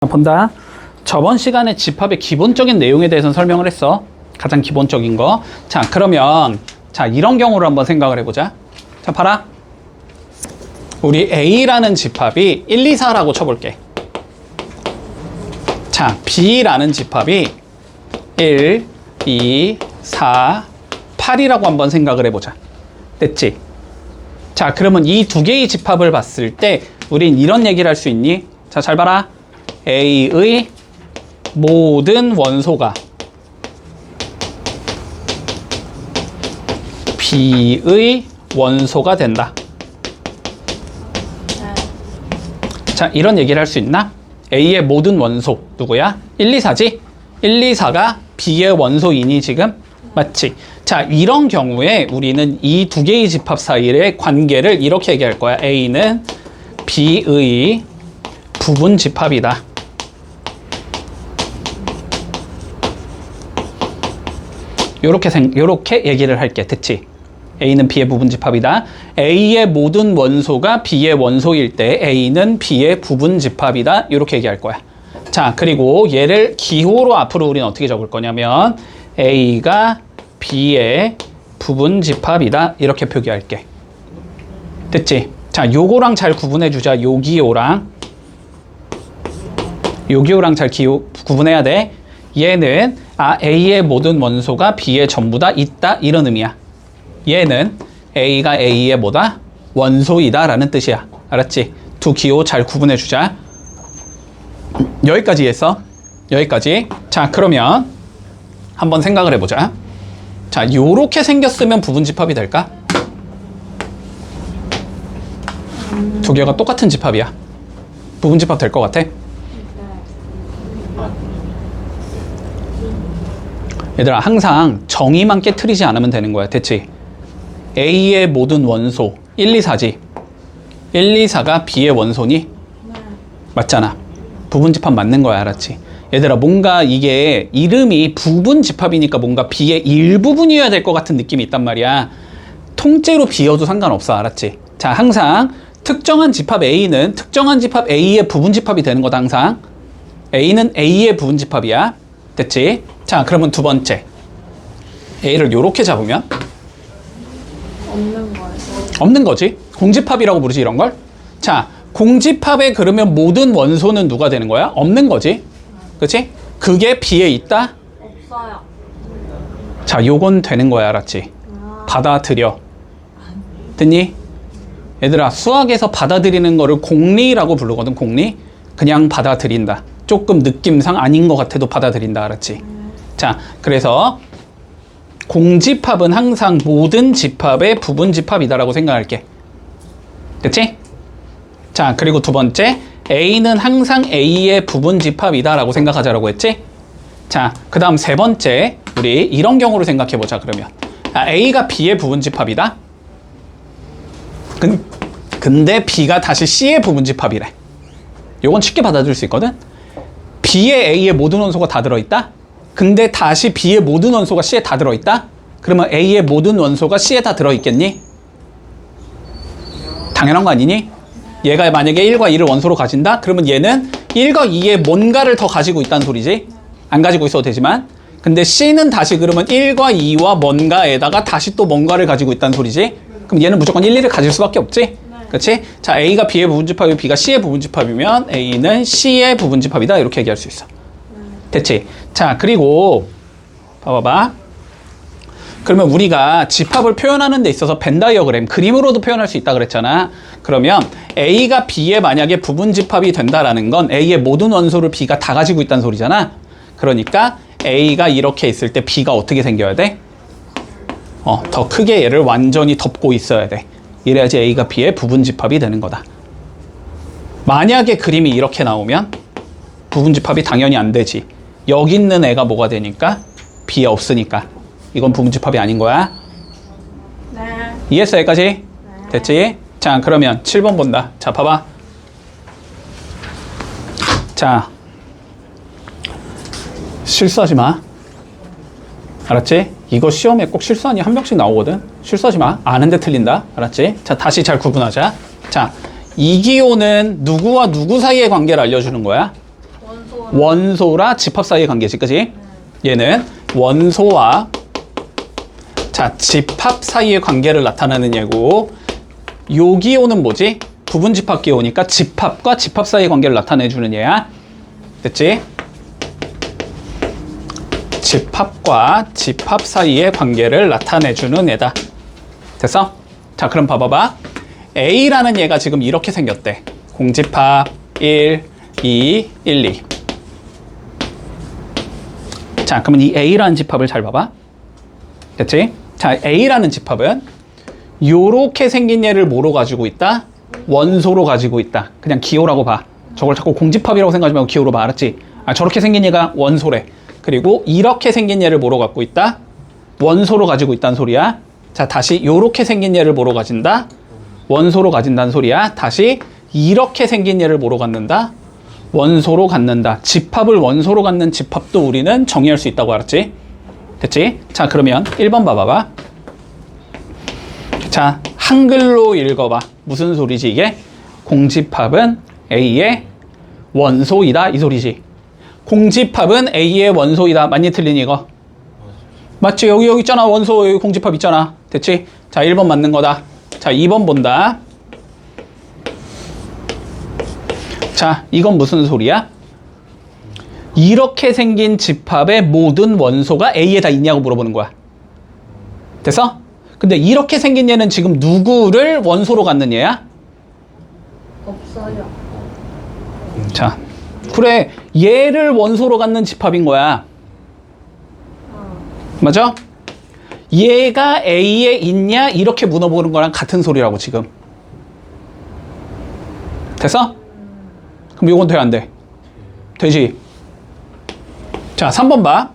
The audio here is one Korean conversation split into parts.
본다. 저번 시간에 집합의 기본적인 내용에 대해서 설명을 했어. 가장 기본적인 거. 자, 그러면 자, 이런 경우를 한번 생각을 해보자. 자, 봐라. 우리 A라는 집합이 1, 2, 4라고 쳐볼게. 자, B라는 집합이 1, 2, 4, 8이라고 한번 생각을 해보자. 됐지? 자, 그러면 이 두 개의 집합을 봤을 때 우린 이런 얘기를 할 수 있니? 자, 잘 봐라. A의 모든 원소가 B의 원소가 된다. 자, 이런 얘기를 할 수 있나? A의 모든 원소 누구야? 1, 2, 4지? 1, 2, 4가 B의 원소이니 지금? 맞지? 자, 이런 경우에 우리는 이 두 개의 집합 사이의 관계를 이렇게 얘기할 거야. A는 B의 부분 집합이다. 요렇게 얘기를 할게. 됐지? A는 B의 부분 집합이다. A의 모든 원소가 B의 원소일 때 A는 B의 부분 집합이다. 요렇게 얘기할 거야. 자, 그리고 얘를 기호로 앞으로 우리는 어떻게 적을 거냐면 A가 B의 부분 집합이다. 이렇게 표기할게. 됐지? 자, 요거랑 잘 구분해 주자. 요 기호랑 잘 구분해야 돼. 얘는 A의 모든 원소가 B의 전부다 있다 이런 의미야. 얘는 A가 A의 뭐다? 원소이다 라는 뜻이야. 알았지? 두 기호 잘 구분해 주자. 여기까지 했어. 여기까지. 자, 그러면 한번 생각을 해보자. 자, 요렇게 생겼으면 부분 집합이 될까? 두 개가 똑같은 집합이야. 부분 집합 될 것 같아? 얘들아, 항상 정의만 깨트리지 않으면 되는 거야. 됐지? A의 모든 원소 1, 2, 4지? 1, 2, 4가 B의 원소니? 네. 맞잖아. 부분 집합 맞는 거야. 알았지? 얘들아, 뭔가 이게 이름이 부분 집합이니까 뭔가 B의 일부분이어야 될 것 같은 느낌이 있단 말이야. 통째로 B여도 상관없어. 알았지? 자, 항상 특정한 집합 A는 특정한 집합 A의 부분 집합이 되는 거다. 항상 A는 A의 부분 집합이야. 됐지? 자, 그러면 두 번째 A를 요렇게 잡으면 없는 거예요. 없는 거지. 공집합이라고 부르지 이런 걸. 자, 공집합에 그러면 모든 원소는 누가 되는 거야? 없는 거지. 그치? 그게 B에 있다? 없어요. 자, 요건 되는 거야. 알았지? 받아들여. 됐니? 얘들아, 수학에서 받아들이는 거를 공리라고 부르거든. 공리. 그냥 받아들인다. 조금 느낌상 아닌 것 같아도 받아들인다. 알았지? 자, 그래서 공집합은 항상 모든 집합의 부분 집합이다라고 생각할게. 그치? 자, 그리고 두 번째 A는 항상 A의 부분 집합이다라고 생각하자라고 했지? 자, 그 다음 세 번째 우리 이런 경우를 생각해보자. 그러면 A가 B의 부분 집합이다. 근데 B가 다시 C의 부분 집합이래. 요건 쉽게 받아들일 수 있거든? B에 A의 모든 원소가 다 들어있다? 근데 다시 B의 모든 원소가 C에 다 들어있다? 그러면 A의 모든 원소가 C에 다 들어있겠니? 당연한 거 아니니? 얘가 만약에 1과 2를 원소로 가진다? 그러면 얘는 1과 2에 뭔가를 더 가지고 있다는 소리지? 안 가지고 있어도 되지만. 근데 C는 다시 그러면 1과 2와 뭔가에다가 다시 또 뭔가를 가지고 있다는 소리지? 그럼 얘는 무조건 1, 2를 가질 수밖에 없지? 그렇지? 자, A가 B의 부분 집합이고 B가 C의 부분 집합이면 A는 C의 부분 집합이다. 이렇게 얘기할 수 있어. 됐지? 자, 그리고 봐봐. 그러면 우리가 집합을 표현하는 데 있어서 벤 다이어그램, 그림으로도 표현할 수 있다 그랬잖아. 그러면 A가 B의 만약에 부분 집합이 된다라는 건 A의 모든 원소를 B가 다 가지고 있다는 소리잖아. 그러니까 A가 이렇게 있을 때 B가 어떻게 생겨야 돼? 더 크게 얘를 완전히 덮고 있어야 돼. 이래야지 A가 B의 부분 집합이 되는 거다. 만약에 그림이 이렇게 나오면 부분 집합이 당연히 안 되지. 여기 있는 애가 뭐가 되니까? B에 없으니까. 이건 부분 집합이 아닌 거야. 네. 이해했어? 여기까지? 됐지? 자, 그러면 7번 본다. 자, 봐봐. 자, 실수하지 마. 알았지? 이거 시험에 꼭 실수하니 한 명씩 나오거든. 실수하지 마. 아는데 틀린다. 알았지? 자, 다시 잘 구분하자. 자, 이 기호는 누구와 누구 사이의 관계를 알려주는 거야? 원 원소라 집합 사이의 관계지, 그지? 얘는 원소와 자 집합 사이의 관계를 나타내는 얘고, 요 기호는 뭐지? 부분 집합 기호니까 집합과 집합 사이의 관계를 나타내주는 얘야. 됐지? 집합과 집합 사이의 관계를 나타내주는 애다. 됐어? 자, 그럼 봐봐봐. A라는 얘가 지금 이렇게 생겼대. 공집합 1, 2, 1, 2. 자, 그러면 이 A라는 집합을 잘 봐봐. 됐지? 자, A라는 집합은 요렇게 생긴 얘를 뭐로 가지고 있다? 원소로 가지고 있다. 그냥 기호라고 봐. 저걸 자꾸 공집합이라고 생각하지 말고 기호로 봐. 알았지? 아, 저렇게 생긴 얘가 원소래. 그리고 이렇게 생긴 얘를 뭐로 갖고 있다? 원소로 가지고 있다는 소리야. 자, 다시 요렇게 생긴 얘를 뭐로 가진다? 원소로 가진다는 소리야. 다시 이렇게 생긴 얘를 뭐로 갖는다? 원소로 갖는다. 집합을 원소로 갖는 집합도 우리는 정의할 수 있다고. 알았지? 됐지? 자, 그러면 1번 봐봐봐. 자, 한글로 읽어봐. 무슨 소리지 이게? 공집합은 A의 원소이다, 이 소리지. 공집합은 A의 원소이다. 맞니 틀리니 이거? 맞지? 여기 있잖아. 원소, 여기 공집합 있잖아. 됐지? 자, 1번 맞는 거다. 자, 2번 본다. 자, 이건 무슨 소리야? 이렇게 생긴 집합의 모든 원소가 A에 다 있냐고 물어보는 거야. 됐어? 근데 이렇게 생긴 얘는 지금 누구를 원소로 갖는 얘야? 없어요. 자, 그래. 얘를 원소로 갖는 집합인 거야. 맞아? 얘가 A에 있냐? 이렇게 물어보는 거랑 같은 소리라고 지금. 됐어? 그럼 이건 돼, 안 돼? 되지? 자, 3번 봐.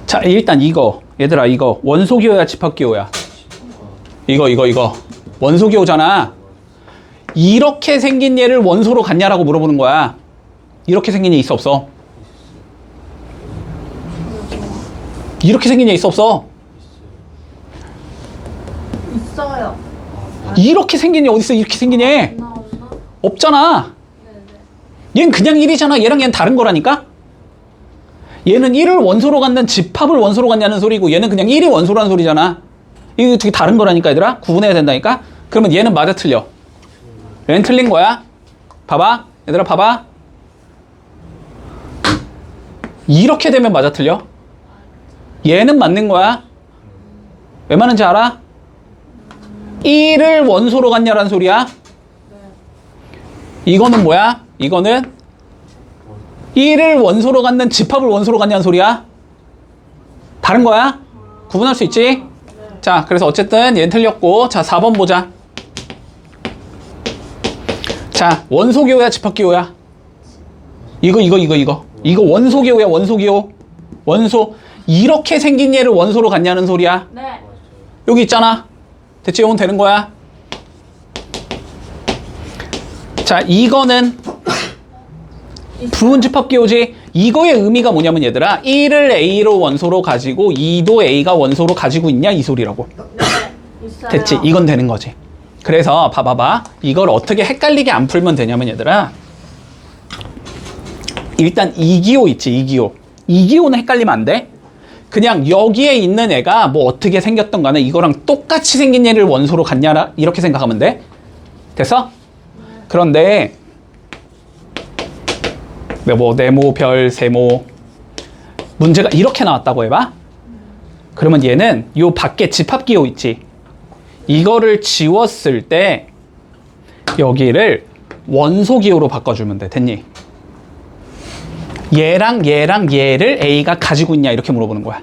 자, 일단 이거. 얘들아, 이거 원소기호야, 집합기호야? 이거. 원소기호잖아. 이렇게 생긴 얘를 원소로 갖냐라고 물어보는 거야. 이렇게 생긴 얘 있어, 없어? 이렇게 생긴 얘 있어, 없어? 있어요. 이렇게 생긴 얘 어딨어? 이렇게 생긴 얘 나오나? 없잖아. 얘는 그냥 1이잖아. 얘랑 얘는 다른 거라니까? 얘는 1을 원소로 갖는 집합을 원소로 갖냐는 소리고, 얘는 그냥 1이 원소라는 소리잖아. 이거 되게 다른 거라니까, 얘들아. 구분해야 된다니까? 그러면 얘는 맞아, 틀려? 얘는 틀린 거야. 봐봐. 얘들아, 봐봐. 이렇게 되면 맞아, 틀려? 얘는 맞는 거야. 왜 맞는지 알아? 1을 원소로 갖냐라는 소리야. 이거는 뭐야? 이거는 1을 원소로 갖는 집합을 원소로 갖냐는 소리야. 다른 거야. 구분할 수 있지? 자, 그래서 어쨌든 얘는 틀렸고. 자, 4번 보자. 자, 원소기호야, 집합기호야? 이거 원소기호야, 원소기호. 원소. 이렇게 생긴 얘를 원소로 갖냐는 소리야. 네. 여기 있잖아. 대체 이건 되는 거야. 자, 이거는 부분 집합기호지. 이거의 의미가 뭐냐면 얘들아, 1을 A로 원소로 가지고 2도 A가 원소로 가지고 있냐, 이 소리라고. 있어요. 됐지? 이건 되는 거지. 그래서 봐봐봐. 이걸 어떻게 헷갈리게 안 풀면 되냐면 얘들아, 일단 2기호 있지, 2기호. 2기호는 헷갈리면 안 돼. 그냥 여기에 있는 애가 뭐 어떻게 생겼던 간에 이거랑 똑같이 생긴 얘를 원소로 갖냐, 이렇게 생각하면 돼. 됐어? 그런데 뭐 네모, 별, 세모 문제가 이렇게 나왔다고 해봐. 그러면 얘는 요 밖에 집합기호 있지, 이거를 지웠을 때 여기를 원소기호로 바꿔주면 돼. 됐니? 얘랑 얘를 A가 가지고 있냐, 이렇게 물어보는 거야.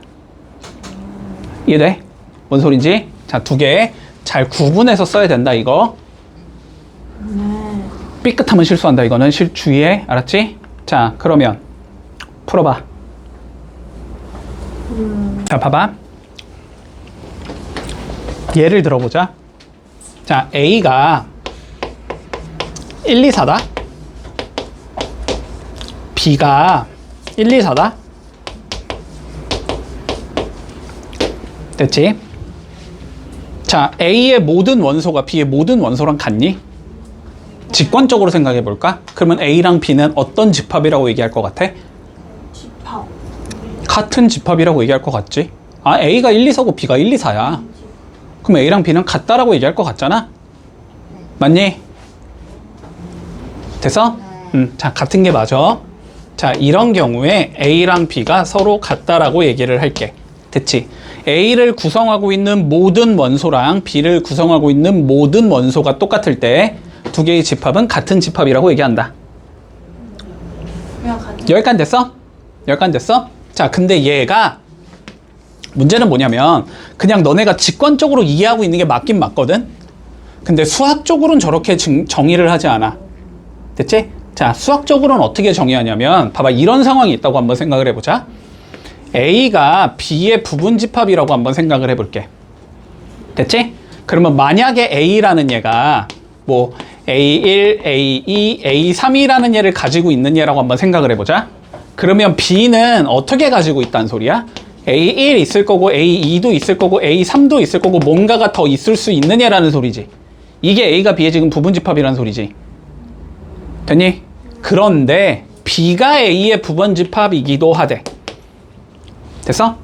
이해돼? 뭔 소린지? 자, 두 개 잘 구분해서 써야 된다, 이거. 네. 삐끗하면 실수한다, 이거는. 주의해. 알았지? 자, 그러면 풀어봐. 자, 봐봐. 예를 들어보자. 자, A가 1, 2, 4다. B가 1, 2, 4다. 됐지? 자, A의 모든 원소가 B의 모든 원소랑 같니? 직관적으로 생각해 볼까? 그러면 A랑 B는 어떤 집합이라고 얘기할 것 같아? 집합. 같은 집합이라고 얘기할 것 같지? 아, A가 1, 2, 4고 B가 1, 2, 4야. 그럼 A랑 B는 같다라고 얘기할 것 같잖아? 맞니? 됐어? 자, 같은 게 맞아. 자, 이런 경우에 A랑 B가 서로 같다라고 얘기를 할게. 됐지? A를 구성하고 있는 모든 원소랑 B를 구성하고 있는 모든 원소가 똑같을 때 두 개의 집합은 같은 집합이라고 얘기한다. 그냥 같은. 여기까지 됐어? 여기까지 됐어? 자, 근데 얘가 문제는 뭐냐면 그냥 너네가 직관적으로 이해하고 있는 게 맞긴 맞거든? 근데 수학적으로는 저렇게 정의를 하지 않아. 됐지? 자, 수학적으로는 어떻게 정의하냐면 봐봐, 이런 상황이 있다고 한번 생각을 해보자. A가 B의 부분집합이라고 한번 생각을 해볼게. 됐지? 그러면 만약에 A라는 얘가 뭐 A1, A2, A3이라는 얘를 가지고 있는 얘라고 한번 생각을 해보자. 그러면 B는 어떻게 가지고 있다는 소리야? A1 있을 거고 A2도 있을 거고 A3도 있을 거고 뭔가가 더 있을 수 있는 얘라는 소리지. 이게 A가 B의 지금 부분집합이라는 소리지. 됐니? 그런데 B가 A의 부분집합이기도 하대. 됐어?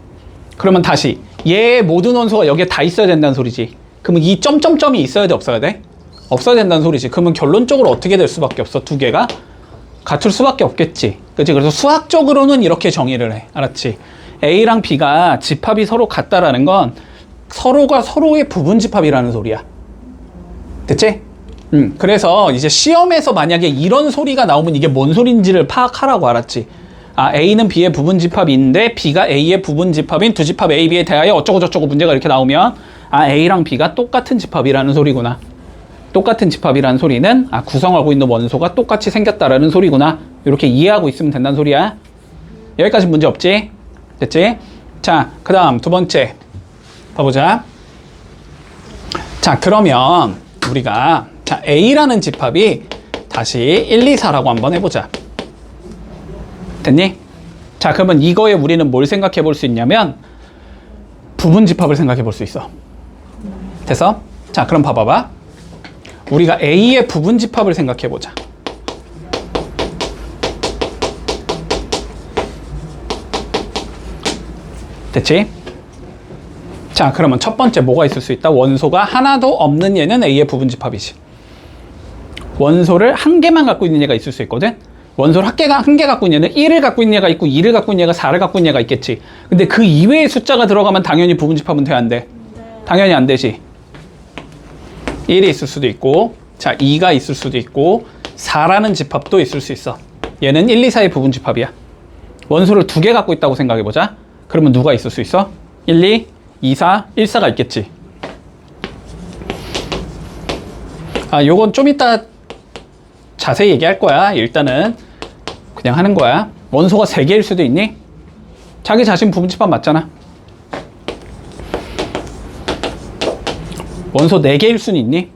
그러면 다시 얘의 모든 원소가 여기에 다 있어야 된다는 소리지. 그러면 이 점점점이 있어야 돼, 없어야 돼? 없어야 된다는 소리지. 그러면 결론적으로 어떻게 될 수밖에 없어? 두 개가 같을 수밖에 없겠지. 그치? 그래서 수학적으로는 이렇게 정의를 해. 알았지? A랑 B가 집합이 서로 같다라는 건 서로가 서로의 부분집합이라는 소리야. 됐지? 그래서 이제 시험에서 만약에 이런 소리가 나오면 이게 뭔 소리인지를 파악하라고. 알았지? 아, A는 B의 부분집합인데 B가 A의 부분집합인 두 집합 A, B에 대하여 어쩌고저쩌고 문제가 이렇게 나오면 아, A랑 B가 똑같은 집합이라는 소리구나. 똑같은 집합이라는 소리는 아, 구성하고 있는 원소가 똑같이 생겼다라는 소리구나. 이렇게 이해하고 있으면 된다는 소리야. 여기까지 문제 없지? 됐지? 자, 그 다음 두 번째 봐보자. 자, 그러면 우리가 자, A라는 집합이 다시 1, 2, 4라고 한번 해보자. 됐니? 자, 그러면 이거에 우리는 뭘 생각해 볼 수 있냐면 부분집합을 생각해 볼 수 있어. 됐어? 자, 그럼 봐봐봐. 우리가 A의 부분집합을 생각해 보자. 됐지? 자, 그러면 첫 번째 뭐가 있을 수 있다? 원소가 하나도 없는 얘는 A의 부분집합이지. 원소를 한 개만 갖고 있는 얘가 있을 수 있거든? 원소를 한 개 갖고 있는 얘는 1을 갖고 있는 얘가 있고 2를 갖고 있는 얘가 4를 갖고 있는 얘가 있겠지. 근데 그 이외의 숫자가 들어가면 당연히 부분집합은 돼, 안 돼? 당연히 안 되지. 1이 있을 수도 있고, 자, 2가 있을 수도 있고, 4라는 집합도 있을 수 있어. 얘는 1, 2, 4의 부분집합이야. 원소를 두 개 갖고 있다고 생각해보자. 그러면 누가 있을 수 있어? 1, 2, 2, 4, 1, 4가 있겠지. 아, 요건 좀 이따 자세히 얘기할 거야. 일단은 그냥 하는 거야. 원소가 3개일 수도 있니? 자기 자신 부분집합 맞잖아. 원소 4개일 수는 있니?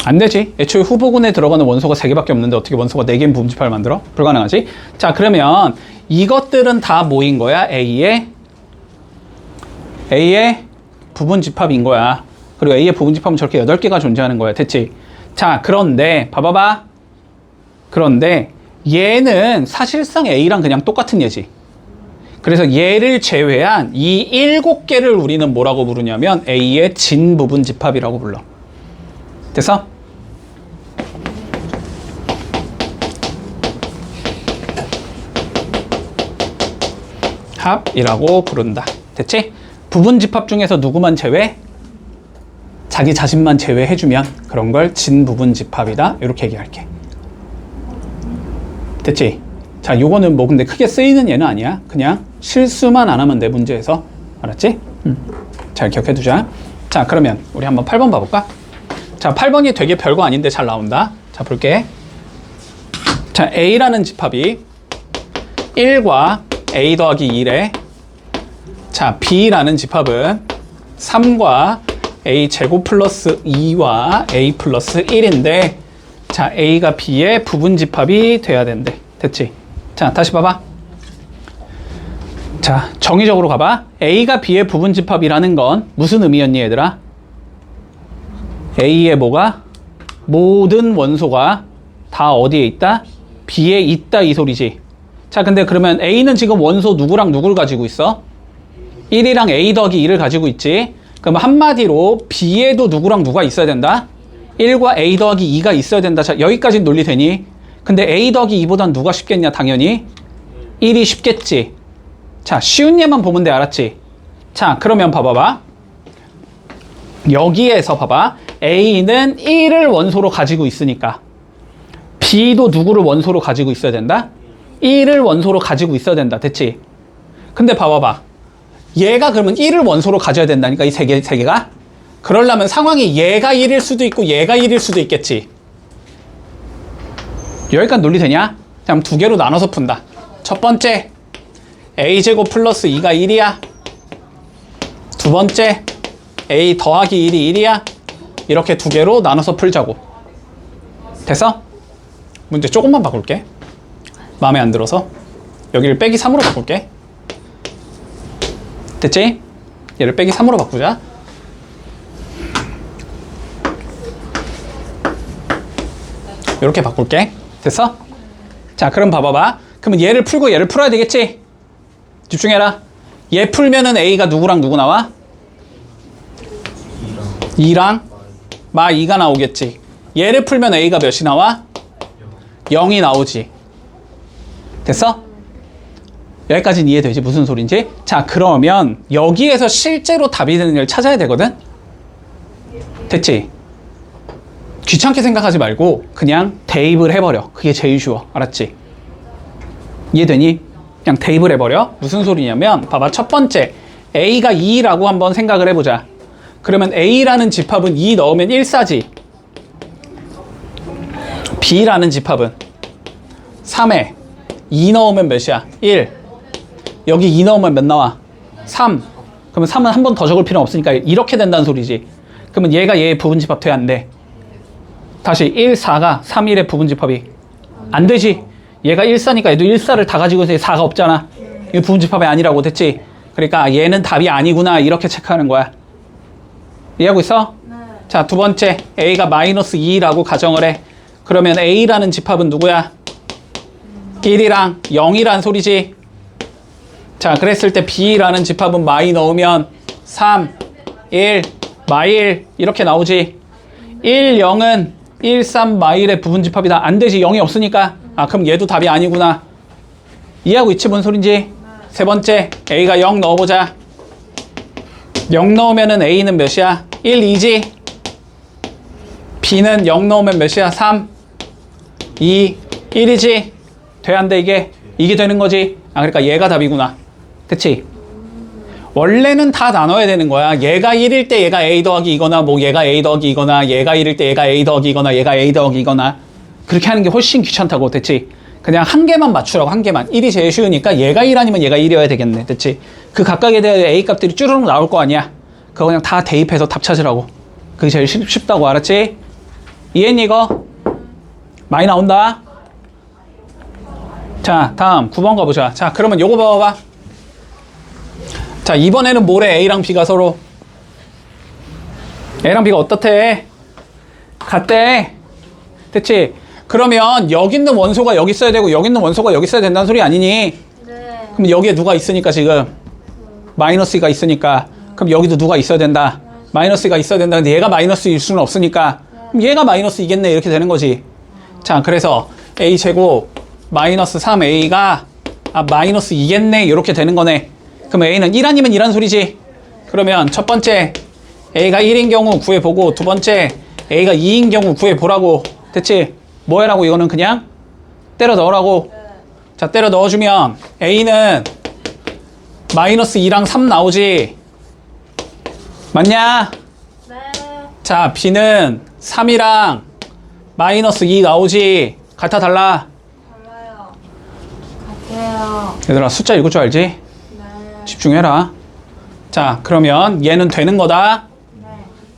안 되지. 애초에 후보군에 들어가는 원소가 3개밖에 없는데 어떻게 원소가 4개인 부분집합을 만들어? 불가능하지. 자, 그러면 이것들은 다 뭐인 거야? A의 부분집합인 거야. 그리고 A의 부분집합은 저렇게 8개가 존재하는 거야. 됐지? 자, 그런데 봐봐봐. 그런데 얘는 사실상 A랑 그냥 똑같은 얘지. 그래서 얘를 제외한 이 7개를 우리는 뭐라고 부르냐면 A의 진부분집합이라고 불러. 됐어? 합이라고 부른다. 됐지? 부분집합 중에서 누구만 제외? 자기 자신만 제외해주면 그런 걸 진부분집합이다. 이렇게 얘기할게. 됐지? 자, 요거는 뭐 근데 크게 쓰이는 얘는 아니야. 그냥 실수만 안 하면 돼, 문제에서. 알았지? 잘 기억해두자. 자, 그러면 우리 한번 8번 봐볼까? 자, 8번이 되게 별거 아닌데 잘 나온다. 자, 볼게. 자, A라는 집합이 1과 A 더하기 1에 자, B라는 집합은 3과 A 제곱 플러스 2와 A 플러스 1인데 자, A가 B의 부분집합이 돼야 된대. 됐지? 자, 다시 봐봐. 자, 정의적으로 가봐. A가 B의 부분집합이라는 건 무슨 의미였니, 얘들아? A의 뭐가? 모든 원소가 다 어디에 있다? B에 있다 이 소리지. 자, 근데 그러면 A는 지금 원소 누구랑 누구를 가지고 있어? 1이랑 A 더하기 2를 가지고 있지. 그럼 한마디로 B에도 누구랑 누가 있어야 된다? 1과 A 더하기 2가 있어야 된다. 자, 여기까지는 논리되니? 근데 A 더하기 2보단 누가 쉽겠냐? 당연히 1이 쉽겠지. 자, 쉬운 예만 보면 돼. 알았지? 자, 그러면 봐봐봐. 여기에서 봐봐. A는 1을 원소로 가지고 있으니까 B도 누구를 원소로 가지고 있어야 된다? 1을 원소로 가지고 있어야 된다. 됐지? 근데 봐봐봐. 얘가 그러면 1을 원소로 가져야 된다니까, 이 세 개가? 그러려면 상황이 얘가 1일 수도 있고 얘가 1일 수도 있겠지. 여기까지 논리되냐? 자, 그럼 두 개로 나눠서 푼다. 첫 번째, A제곱 플러스 2가 1이야. 두 번째, A 더하기 1이 1이야. 이렇게 두 개로 나눠서 풀자고. 됐어? 문제 조금만 바꿀게. 마음에 안 들어서. 여기를 빼기 3으로 바꿀게. 됐지? 얘를 빼기 3으로 바꾸자. 이렇게 바꿀게. 됐어? 자, 그럼 봐봐봐. 그러면 얘를 풀고 얘를 풀어야 되겠지? 집중해라. 얘 풀면은 A가 누구랑 누구 나와? 2랑 마 2가 나오겠지. 얘를 풀면 A가 몇이 나와? 0이 나오지. 됐어? 여기까지는 이해되지? 무슨 소린지? 자, 그러면 여기에서 실제로 답이 되는 걸 찾아야 되거든? 됐지? 귀찮게 생각하지 말고 그냥 대입을 해버려. 그게 제일 쉬워. 알았지? 이해되니? 그냥 대입을 해버려. 무슨 소리냐면 봐봐. 첫 번째, A가 2라고 한번 생각을 해보자. 그러면 A라는 집합은 2 넣으면 1 싸지. B라는 집합은 3에 2 넣으면 몇이야? 1. 여기 2 넣으면 몇 나와? 3. 그러면 3은 한 번 더 적을 필요는 없으니까 이렇게 된다는 소리지. 그러면 얘가 얘의 부분집합 돼야 안 돼? 다시 1, 4가 3, 1의 부분집합이 안 되지. 얘가 1, 4니까 얘도 1, 4를 다 가지고 있어서 4가 없잖아. 이거 부분집합이 아니라고. 됐지? 그러니까 얘는 답이 아니구나 이렇게 체크하는 거야. 이해하고 있어? 네. 자, 두 번째, A가 마이너스 2라고 가정을 해. 그러면 A라는 집합은 누구야? 1이랑 0이란 소리지. 자, 그랬을 때 B라는 집합은 마이 넣으면 3, 1, 마일 이렇게 나오지. 1, 0은 1, 3, 마일의 부분집합이다. 안 되지. 0이 없으니까. 아, 그럼 얘도 답이 아니구나. 이해하고 있지? 뭔 소린지? 세 번째, A가 0 넣어보자. 0 넣으면은 A는 몇이야? 1, 2지. B는 0 넣으면 몇이야? 3, 2, 1이지. 돼, 안 돼, 이게? 이게 되는 거지. 아, 그러니까 얘가 답이구나. 그치? 원래는 다 나눠야 되는 거야. 얘가 1일 때 얘가 A 더하기 이거나, 뭐 얘가 A 더하기 이거나, 얘가 1일 때 얘가 A 더하기 이거나, 얘가 A 더하기 이거나. 그렇게 하는 게 훨씬 귀찮다고. 됐지? 그냥 한 개만 맞추라고, 한 개만. 1이 제일 쉬우니까 얘가 1 아니면 얘가 1이어야 되겠네. 됐지? 그 각각에 대한 A 값들이 쭈르륵 나올 거 아니야. 그거 그냥 다 대입해서 답 찾으라고. 그게 제일 쉽다고. 알았지? 이해했니 이거? 많이 나온다. 자, 다음 9번 가보자. 자, 그러면 요거 봐봐. 자, 이번에는 뭐래? A랑 B가 서로 A랑 B가 어떻대? 같대. 됐지? 그러면 여기 있는 원소가 여기 있어야 되고 여기 있는 원소가 여기 있어야 된다는 소리 아니니? 네. 그럼 여기에 누가 있으니까 지금 마이너스가 있으니까 그럼 여기도 누가 있어야 된다. 마이너스가 있어야 된다. 근데 얘가 마이너스일 수는 없으니까 그럼 얘가 마이너스이겠네. 이렇게 되는 거지. 자, 그래서 A제곱 마이너스 3A가 마이너스 2겠네. 이렇게 되는 거네. 그럼 A는 1 아니면 2란 소리지. 그러면 첫 번째 A가 1인 경우 구해보고 두 번째 A가 2인 경우 구해보라고. 됐지? 뭐 해라고? 이거는 그냥 때려 넣으라고. 자, 때려 넣어주면 A는 마이너스 2랑 3 나오지. 맞냐? 네. 자, B는 3이랑 마이너스 2 나오지. 같아 달라? 달라요. 같아요. 얘들아 숫자 읽을 줄 알지? 네. 집중해라. 자, 그러면 얘는 되는 거다. 네.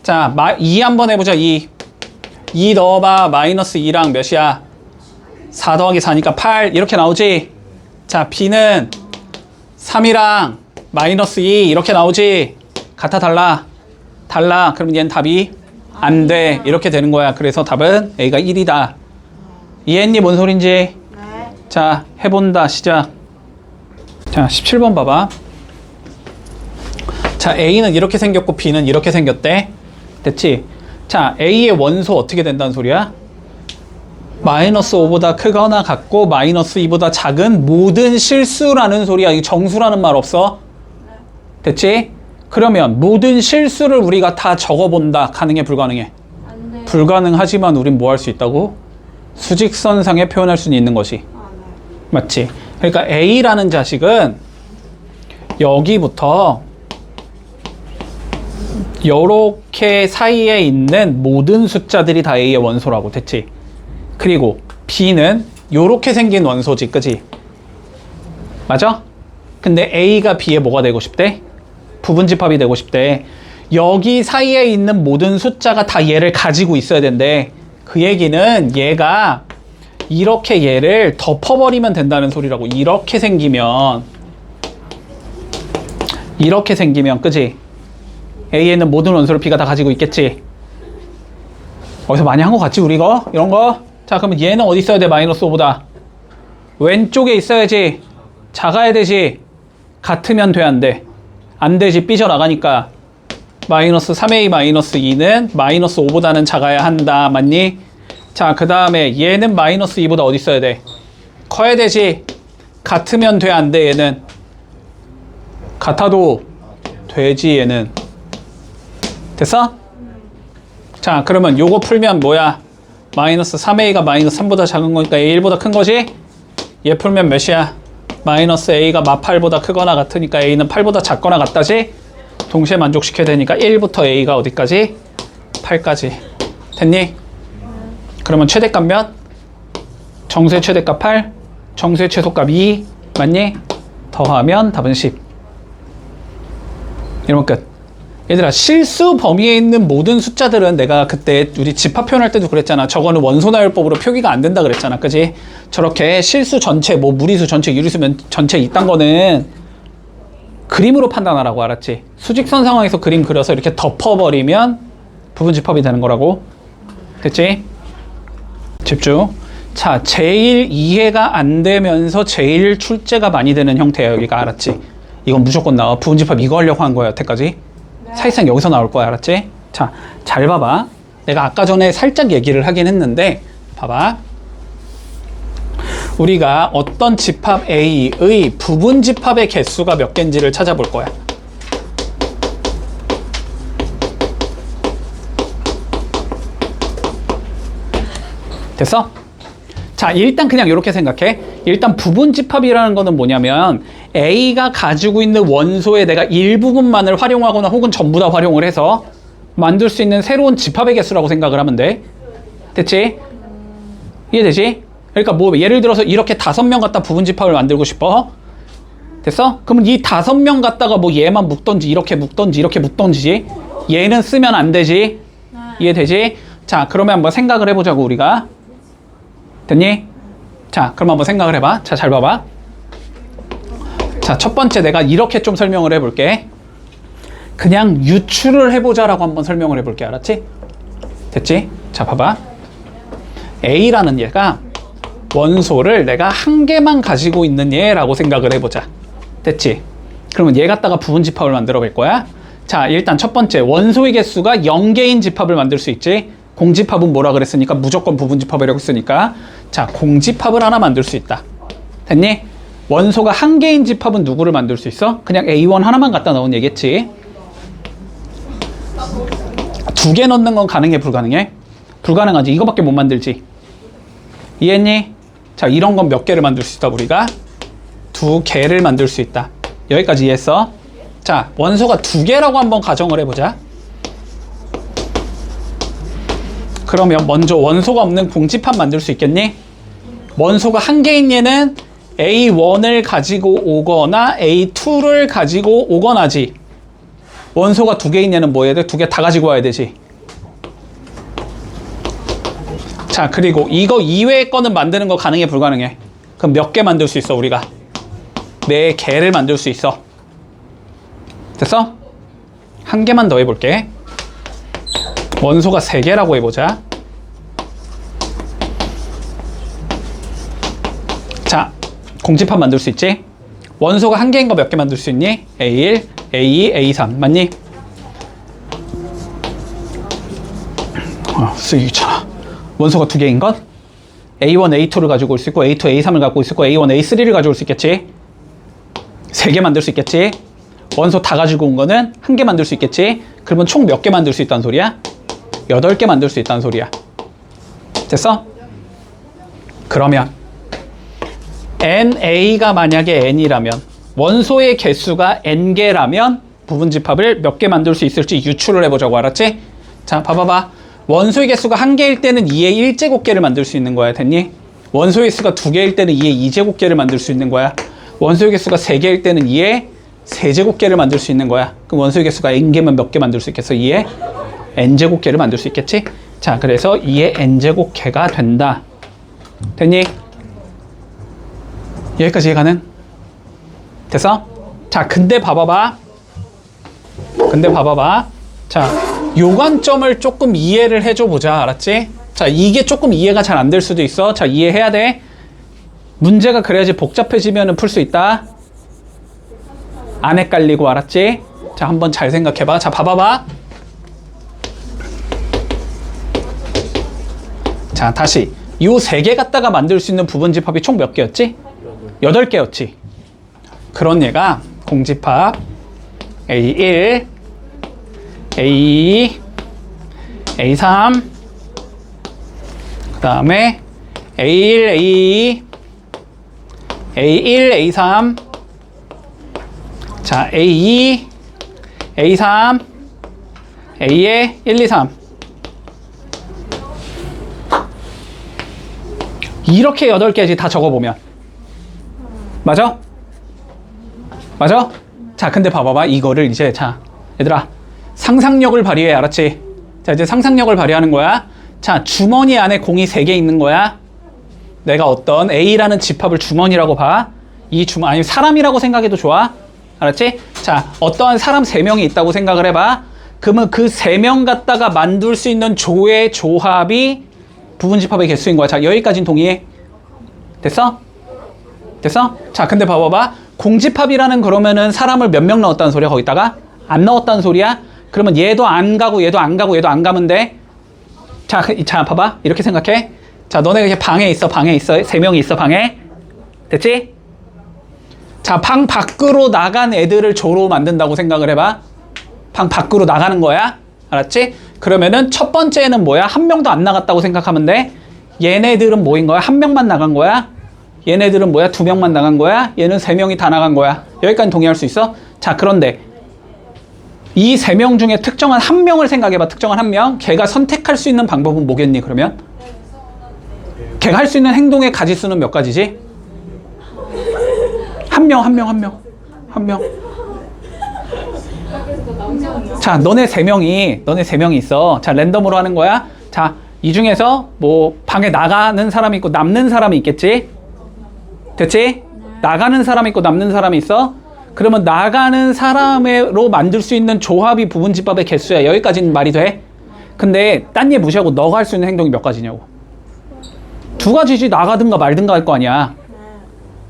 자, 2 한번 해보자. 2 넣어봐. 마이너스 2랑 몇이야? 4 더하기 4니까 8 이렇게 나오지. 자, B는 3이랑 마이너스 2 이렇게 나오지. 같아 달라? 달라. 그러면 얘는 답이 안 돼. 이렇게 되는 거야. 그래서 답은 A가 1이다. 이해했니? 뭔 소린지? 네. 자, 해본다. 시작. 자, 17번 봐봐. 자, A는 이렇게 생겼고 B는 이렇게 생겼대. 됐지? 자, A의 원소 어떻게 된다는 소리야? 마이너스 5보다 크거나 같고 마이너스 2보다 작은 모든 실수라는 소리야. 이 정수라는 말 없어? 됐지? 그러면 모든 실수를 우리가 다 적어본다. 가능해? 불가능해? 안 돼요. 불가능하지만 우린 뭐 할 수 있다고? 수직선상에 표현할 수는 있는 것이. 맞지? 그러니까 A라는 자식은 여기부터 요렇게 사이에 있는 모든 숫자들이 다 A의 원소라고. 됐지? 그리고 B는 요렇게 생긴 원소지. 그지? 맞아? 근데 A가 B의 뭐가 되고 싶대? 부분집합이 되고 싶대. 여기 사이에 있는 모든 숫자가 다 얘를 가지고 있어야 된대. 그 얘기는 얘가 이렇게 얘를 덮어버리면 된다는 소리라고. 이렇게 생기면 그지? A에는 모든 원소를 B가 다 가지고 있겠지. 어디서 많이 한 거 같지 우리 이거? 이런 거? 자, 그러면 얘는 어디 있어야 돼? 마이너스 5보다 왼쪽에 있어야지. 작아야 되지. 같으면 돼? 안 돼? 안 되지. 삐져나가니까. 마이너스 3A 마이너스 2는 마이너스 5보다는 작아야 한다. 맞니? 자, 그 다음에 얘는 마이너스 2보다 어디 있어야 돼? 커야 되지. 같으면 돼? 안 돼? 얘는 같아도 되지. 얘는 됐어? 자, 그러면 요거 풀면 뭐야? 마이너스 3A가 마이너스 3보다 작은 거니까 A 1보다 큰 거지? 얘 풀면 몇이야? 마이너스 A가 마 8보다 크거나 같으니까 A는 8보다 작거나 같다지? 동시에 만족시켜야 되니까 1부터 A가 어디까지? 8까지. 됐니? 그러면 최대값 몇? 정수의 최대값 8, 정수의 최소값 2. 맞니? 더하면 답은 10. 이러면 끝. 얘들아, 실수 범위에 있는 모든 숫자들은 내가 그때 우리 집합 표현할 때도 그랬잖아. 저거는 원소나열법으로 표기가 안 된다 그랬잖아. 그지? 저렇게 실수 전체, 뭐 무리수 전체, 유리수 전체 이딴 거는 그림으로 판단하라고. 알았지? 수직선 상황에서 그림 그려서 이렇게 덮어버리면 부분집합이 되는 거라고. 됐지? 집중. 자, 제일 이해가 안 되면서 제일 출제가 많이 되는 형태야. 여기가. 알았지? 이건 무조건 나와. 부분집합 이거 하려고 한 거야. 여태까지. 사실상 여기서 나올 거야. 알았지? 자, 잘 봐봐. 내가 아까 전에 살짝 얘기를 하긴 했는데 봐봐. 우리가 어떤 집합 A의 부분집합의 개수가 몇 개인지를 찾아볼 거야. 됐어? 자, 일단 그냥 이렇게 생각해. 일단 부분집합이라는 거는 뭐냐면 A가 가지고 있는 원소의 내가 일부분만을 활용하거나 혹은 전부 다 활용을 해서 만들 수 있는 새로운 집합의 개수라고 생각을 하면 돼. 됐지? 이해되지? 그러니까 뭐 예를 들어서 이렇게 5명 갖다 부분집합을 만들고 싶어. 됐어? 그러면 이 5명 갖다가 뭐 얘만 묶던지 이렇게 묶던지 얘는 쓰면 안 되지. 이해되지? 자, 그러면 한번 생각을 해보자고 우리가. 됐니? 자, 그럼 한번 생각을 해봐. 자, 잘 봐봐. 자, 첫 번째 내가 이렇게 좀 설명을 해볼게. 그냥 유추를 해보자라고 한번 설명을 해볼게. 알았지? 됐지? 자, 봐봐. A라는 얘가 원소를 내가 한 개만 가지고 있는 얘라고 생각을 해보자. 됐지? 그러면 얘 갖다가 부분집합을 만들어 볼 거야. 자, 일단 첫 번째 원소의 개수가 0개인 집합을 만들 수 있지. 공집합은 뭐라 그랬으니까 무조건 부분집합이라고 했으니까. 자, 공집합을 하나 만들 수 있다. 됐니? 원소가 한 개인 집합은 누구를 만들 수 있어? 그냥 A1 하나만 갖다 넣은 얘기겠지. 2개 넣는 건 가능해? 불가능해? 불가능하지. 이거밖에 못 만들지. 이해했니? 자, 이런 건 몇 개를 만들 수 있다 우리가? 2개를 만들 수 있다. 여기까지 이해했어? 자, 원소가 2개라고 한번 가정을 해보자. 그러면 먼저 원소가 없는 공집합 만들 수 있겠니? 원소가 한 개인 얘는 A1을 가지고 오거나 A2를 가지고 오거나지. 원소가 2개인 얘는 뭐 해야 돼? 2개 다 가지고 와야 되지. 자, 그리고 이거 이외의 거는 만드는 거 가능해? 불가능해? 그럼 몇 개 만들 수 있어 우리가? 4개를 만들 수 있어. 됐어? 한 개만 더 해볼게. 원소가 3개라고 해보자. 자, 공집합 만들 수 있지? 원소가 1개인 거 몇 개 만들 수 있니? A1, A2, A3 맞니? 쓰기 귀찮아. 원소가 2개인 건 A1, A2를 가지고 올 수 있고 A2, A3을 갖고 있을 거고 A1, A3를 가지고 올 수 있겠지? 3개 만들 수 있겠지? 원소 다 가지고 온 거는 1개 만들 수 있겠지? 그러면 총 몇 개 만들 수 있다는 소리야? 8개 만들 수 있다는 소리야. 됐어? 그러면 NA가 만약에 N이라면 원소의 개수가 N개라면 부분집합을 몇 개 만들 수 있을지 유추를 해보자고. 알았지? 자, 봐봐봐. 원소의 개수가 1개일 때는 2의 1제곱개를 만들 수 있는 거야. 됐니? 원소의 개수가 2개일 때는 2의 2제곱개를 만들 수 있는 거야. 원소의 개수가 3개일 때는 2의 3제곱개를 만들 수 있는 거야. 그럼 원소의 개수가 N개면 몇 개 만들 수 있겠어? 2의 N제곱개를 만들 수 있겠지? 자, 그래서 2의 N제곱개가 된다. 됐니? 여기까지 이해가는? 됐어? 자, 근데 봐봐봐. 자, 요 관점을 조금 이해를 해줘 보자. 알았지? 자, 이게 조금 이해가 잘 안 될 수도 있어. 자, 이해해야 돼. 문제가 그래야지 복잡해지면 풀 수 있다. 안 헷갈리고. 알았지? 자, 한번 잘 생각해봐. 자, 봐봐봐. 자, 다시 요 3개 갖다가 만들 수 있는 부분집합이 총 몇 개였지? 8개였지. 그런 얘가 공집합 A1, A2, A3, 그 다음에 A1, A2, A1, A3, 자, A2, A3, A의 1, 2, 3. 이렇게 8개지 다 적어보면. 맞아? 맞아? 자, 근데 봐봐봐. 이거를 이제, 자, 얘들아, 상상력을 발휘해. 알았지? 자, 이제 상상력을 발휘하는 거야. 자, 주머니 안에 공이 3개 있는 거야. 내가 어떤 A라는 집합을 주머니라고 봐. 이 주머니, 아니, 사람이라고 생각해도 좋아. 알았지? 자, 어떠한 사람 3명이 있다고 생각을 해봐. 그러면 그 3명 갖다가 만들 수 있는 조의 조합이 부분집합의 개수인 거야. 자, 여기까지는 동의해. 됐어? 됐어? 자, 근데 봐봐봐. 공집합이라는 그러면은 사람을 몇 명 넣었다는 소리야, 거기다가? 안 넣었다는 소리야? 그러면 얘도 안 가고, 얘도 안 가고, 얘도 안 가면 돼. 자, 봐봐. 이렇게 생각해. 자, 너네 이렇게 방에 있어. 3명이 있어, 방에. 됐지? 자, 방 밖으로 나간 애들을 조로 만든다고 생각을 해봐. 방 밖으로 나가는 거야. 알았지? 그러면은 첫 번째는 뭐야? 1명도 안 나갔다고 생각하면 돼. 얘네들은 뭐인 거야? 1명만 나간 거야? 얘네들은 뭐야? 2명만 나간 거야? 얘는 3명이 다 나간 거야. 여기까지 동의할 수 있어? 자, 그런데 이 3명 중에 특정한 1명을 생각해봐. 특정한 1명. 걔가 선택할 수 있는 방법은 뭐겠니, 그러면? 걔가 할 수 있는 행동의 가지수는 몇 가지지? 1명. 자, 너네 3명이 있어. 자, 랜덤으로 하는 거야. 자, 이 중에서 뭐 방에 나가는 사람이 있고 남는 사람이 있겠지? 됐지? 나가는 사람이 있고 남는 사람이 있어. 그러면 나가는 사람으로 만들 수 있는 조합이 부분집합의 개수야. 여기까지는 말이 돼. 근데 딴 얘 무시하고 너가 할 수 있는 행동이 몇 가지냐고. 2가지지. 나가든가 말든가 할 거 아니야.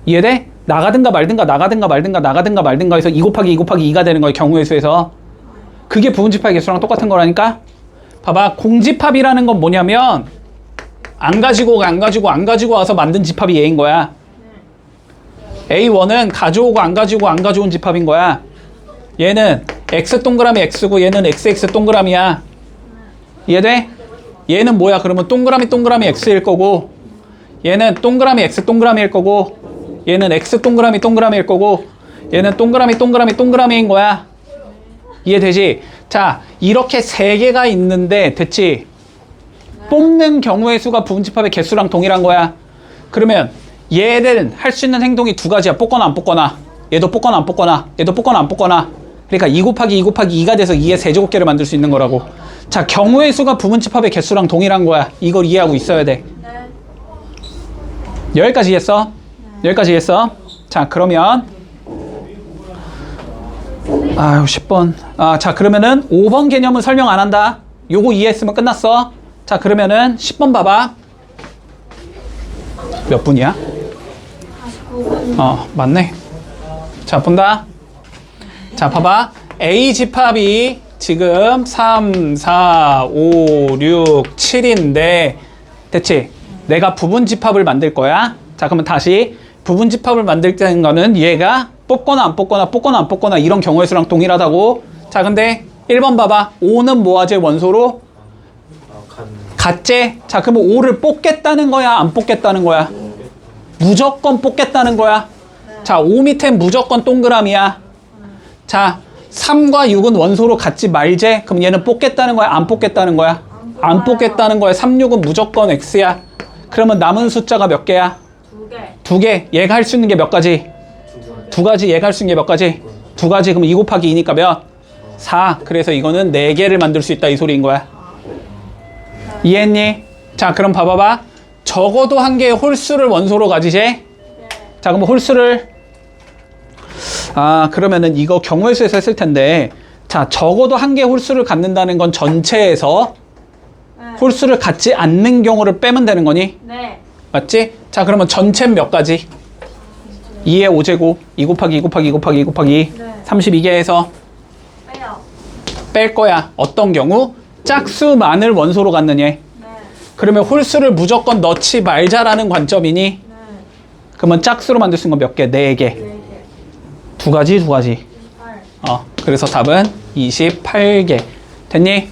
이해돼? 나가든가 말든가 해서 2 곱하기 2 곱하기 2가 되는 거야. 경우의 수에서. 그게 부분집합의 개수랑 똑같은 거라니까. 봐봐. 공집합이라는 건 뭐냐면 안 가지고 와서 만든 집합이 얘인 거야. A1은 가져오고 안 가져온 집합인 거야. 얘는 X 동그라미 X고 얘는 XX 동그라미야. 이해돼? 얘는 뭐야? 그러면 동그라미 X일 거고 얘는 동그라미 X 동그라미일 거고 얘는 X 동그라미일 거고 얘는 동그라미인 거야. 이해되지? 자, 이렇게 3개가 있는데 됐지? 뽑는 경우의 수가 부분집합의 개수랑 동일한 거야. 그러면 얘는 할 수 있는 행동이 2가지야. 뽑거나 안 뽑거나. 얘도 뽑거나 안 뽑거나. 그러니까 2 곱하기 2가 돼서 2의 세제곱개를 만들 수 있는 거라고. 자, 경우의 수가 부분집합의 개수랑 동일한 거야. 이걸 이해하고 있어야 돼. 여기까지 이해했어? 여기까지 이해했어? 자, 그러면 10번. 자, 그러면은 5번 개념은 설명 안 한다. 요거 이해했으면 끝났어. 자, 그러면은 10번 봐봐. 몇 분이야? 49분. 맞네. 자, 본다. 자, 봐봐. A 집합이 지금 3, 4, 5, 6, 7인데 됐지? 내가 부분 집합을 만들 거야. 자, 그러면 다시 부분 집합을 만들 때는 거는 얘가 뽑거나 안 뽑거나 뽑거나 안 뽑거나 이런 경우의 수랑 동일하다고. 자, 근데 1번 봐봐. 5는 뭐하지? 원소로? 같지? 자, 그러면 5를 뽑겠다는 거야? 안 뽑겠다는 거야? 무조건 뽑겠다는 거야. 자, 5 밑에 무조건 동그라미야. 자, 3과 6은 원소로 같지 말제? 그럼 얘는 뽑겠다는 거야? 안 뽑겠다는 거야? 안 뽑겠다는 거야. 3, 6은 무조건 X야. 그러면 남은 숫자가 몇 개야? 2개. 2개. 얘가 할 수 있는 게 몇 가지? 2가지. 얘가 할 수 있는 게 몇 가지? 2가지. 그럼 2 곱하기 2니까 몇? 4. 그래서 이거는 4개를 만들 수 있다 이 소리인 거야. 이해했니? 자, 그럼 봐봐봐. 적어도 한 개의 홀수를 원소로 가지지? 네. 자, 그럼 홀수를 그러면은 이거 경우의 수에서 했을 텐데, 자, 적어도 한 개의 홀수를 갖는다는 건 전체에서 네. 홀수를 갖지 않는 경우를 빼면 되는 거니? 네. 맞지? 자, 그러면 전체는 몇 가지? 2의 5제곱, 2 곱하기 2 곱하기 2 곱하기 2 곱하기 네. 32개에서 빼요. 뺄 거야. 어떤 경우? 짝수만을 원소로 갖느냐? 네. 그러면 홀수를 무조건 넣지 말자라는 관점이니? 네. 그러면 짝수로 만들 수 있는 건 몇 개? 4개. 4개. 2가지, 2가지. 8. 그래서 답은 28개. 됐니? 네.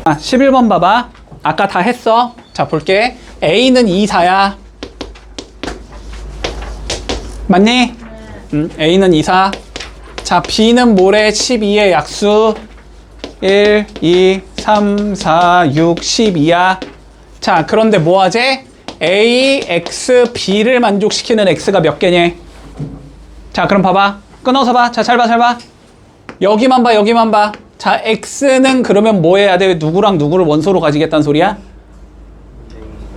11번 봐봐. 아까 다 했어. 자, 볼게. A는 2, 4야. 맞니? A는 2, 4. 자, B는 뭐래? 12의 약수. 1, 2, 3, 4, 6, 12야. 자, 그런데 뭐 하지? A, X, B를 만족시키는 X가 몇 개냐? 자, 그럼 봐봐. 끊어서 봐. 자, 잘 봐, 잘 봐. 여기만 봐, 여기만 봐. 자, X는 그러면 뭐 해야 돼? 누구랑 누구를 원소로 가지겠다는 소리야?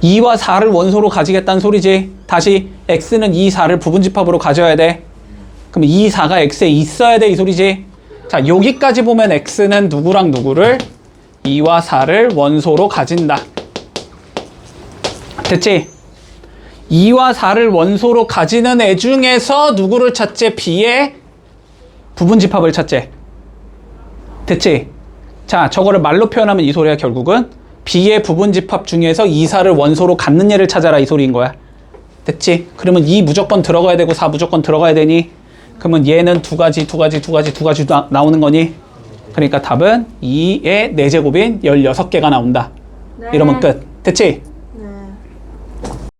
2와 4를 원소로 가지겠다는 소리지. 다시 X는 2, 4를 부분집합으로 가져야 돼. 그럼 2, 4가 X에 있어야 돼 이 소리지. 자, 여기까지 보면 X는 누구랑 누구를 2와 4를 원소로 가진다. 됐지? 2와 4를 원소로 가지는 애 중에서 누구를 찾지? B의 부분집합을 찾지. 됐지? 자, 저거를 말로 표현하면 이 소리야. 결국은 B의 부분집합 중에서 2, 4를 원소로 갖는 얘를 찾아라 이 소리인 거야. 됐지? 그러면 2 무조건 들어가야 되고 4 무조건 들어가야 되니? 그러면 얘는 2가지 나오는 거니? 그러니까 답은 2의 4제곱인 16개가 나온다. 네. 이러면 끝. 됐지?